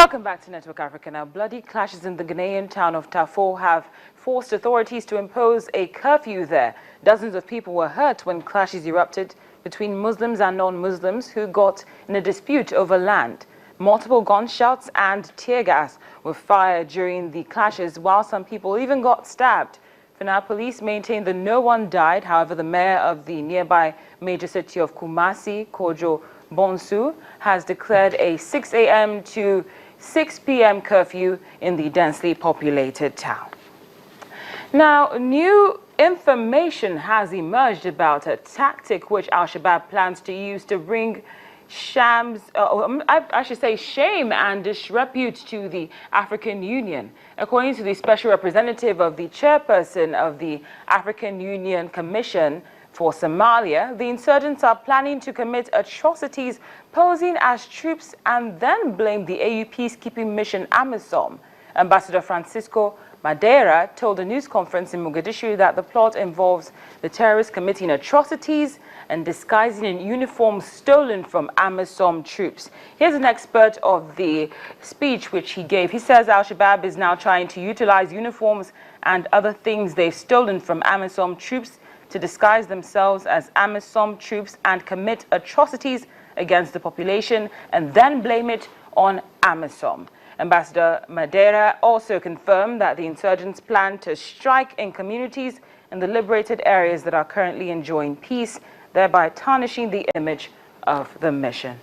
Welcome back to Network Africa. Now, bloody clashes in the Ghanaian town of Tafo have forced authorities to impose a curfew there. Dozens of people were hurt when clashes erupted between Muslims and non-Muslims who got in a dispute over land. Multiple gunshots and tear gas were fired during the clashes, while some people even got stabbed. For now, police maintain that no one died. However, the mayor of the nearby major city of Kumasi, Kojo Bonsu, has declared a 6 a.m. to 6 p.m. curfew in the densely populated town. Now, new information has emerged about a tactic which Al-Shabaab plans to use to bring shame and disrepute to the African Union. According to the special representative of the chairperson of the African Union Commission for Somalia, the insurgents are planning to commit atrocities posing as troops and then blame the AU peacekeeping mission AMISOM. Ambassador Francisco Madeira told a news conference in Mogadishu that the plot involves the terrorists committing atrocities and disguising in uniforms stolen from AMISOM troops. Here's an expert of the speech which he gave. He says Al-Shabaab is now trying to utilize uniforms and other things they've stolen from AMISOM troops to disguise themselves as AMISOM troops and commit atrocities against the population and then blame it on AMISOM. Ambassador Madeira also confirmed that the insurgents plan to strike in communities in the liberated areas that are currently enjoying peace, thereby tarnishing the image of the mission.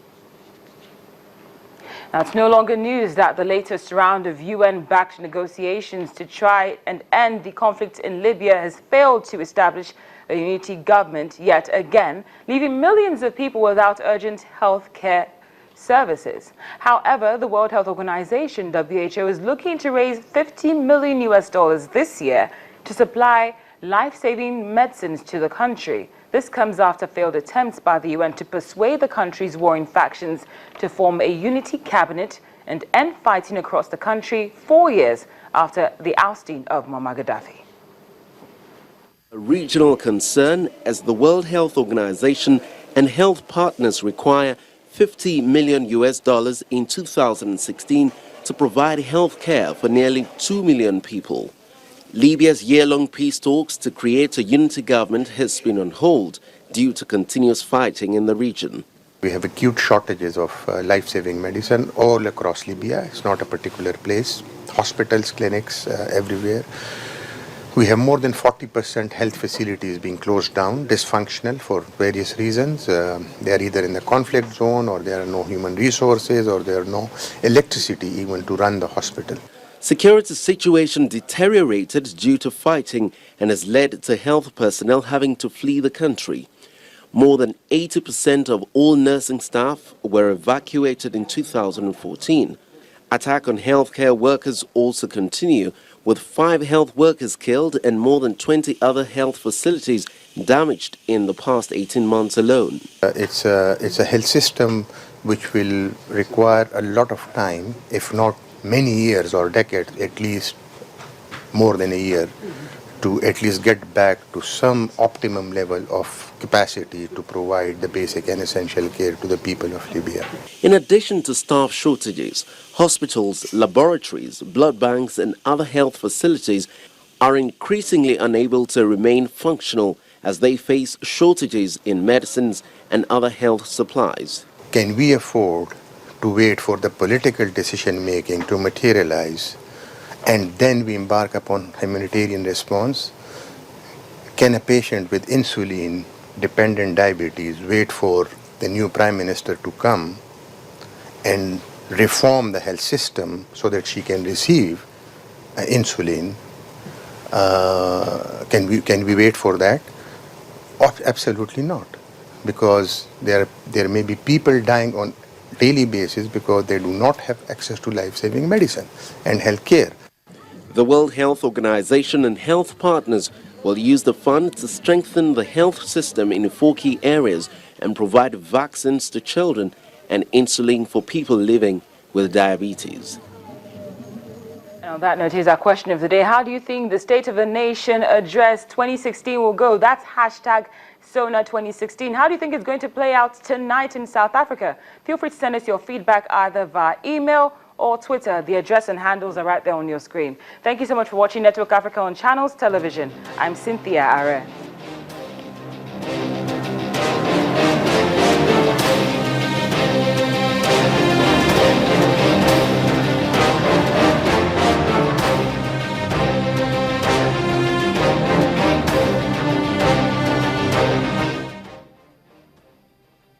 Now, it's no longer news that the latest round of UN-backed negotiations to try and end the conflict in Libya has failed to establish a unity government yet again, leaving millions of people without urgent health care services. However, the World Health Organization, WHO, is looking to raise $50 million this year to supply life-saving medicines to the country. This comes after failed attempts by the UN to persuade the country's warring factions to form a unity cabinet and end fighting across the country 4 years after the ousting of Muammar Gaddafi. A regional concern as the World Health Organization and health partners require $50 million in 2016 to provide health care for nearly 2 million people. Libya's year-long peace talks to create a unity government has been on hold due to continuous fighting in the region. We have acute shortages of life-saving medicine all across Libya. It's not a particular place. Hospitals, clinics, everywhere. We have more than 40% health facilities being closed down, dysfunctional for various reasons. They are either in the conflict zone, or there are no human resources, or there are no electricity even to run the hospital. Security situation deteriorated due to fighting and has led to health personnel having to flee the country. More than 80% of all nursing staff were evacuated in 2014. Attack on healthcare workers also continue, with 5 health workers killed and more than 20 other health facilities damaged in the past 18 months alone. It's a health system which will require a lot of time, if not many years or decades, at least more than a year, to at least get back to some optimum level of capacity to provide the basic and essential care to the people of Libya. In addition to staff shortages, hospitals, laboratories, blood banks and other health facilities are increasingly unable to remain functional as they face shortages in medicines and other health supplies. Can we afford to wait for the political decision-making to materialize and then we embark upon humanitarian response? Can a patient with insulin-dependent diabetes wait for the new Prime Minister to come and reform the health system so that she can receive insulin? Can we wait for that? Absolutely not, because there may be people dying on daily basis because they do not have access to life-saving medicine and health care. The World Health Organization and health partners will use the fund to strengthen the health system in 4 key areas and provide vaccines to children and insulin for people living with diabetes. On that note, here's our question of the day. How do you think the State of the Nation Address 2016 will go? That's hashtag SONA 2016. How do you think it's going to play out tonight in South Africa? Feel free to send us your feedback either via email or Twitter. The address and handles are right there on your screen. Thank you so much for watching Network Africa on Channels Television. I'm Cynthia Are.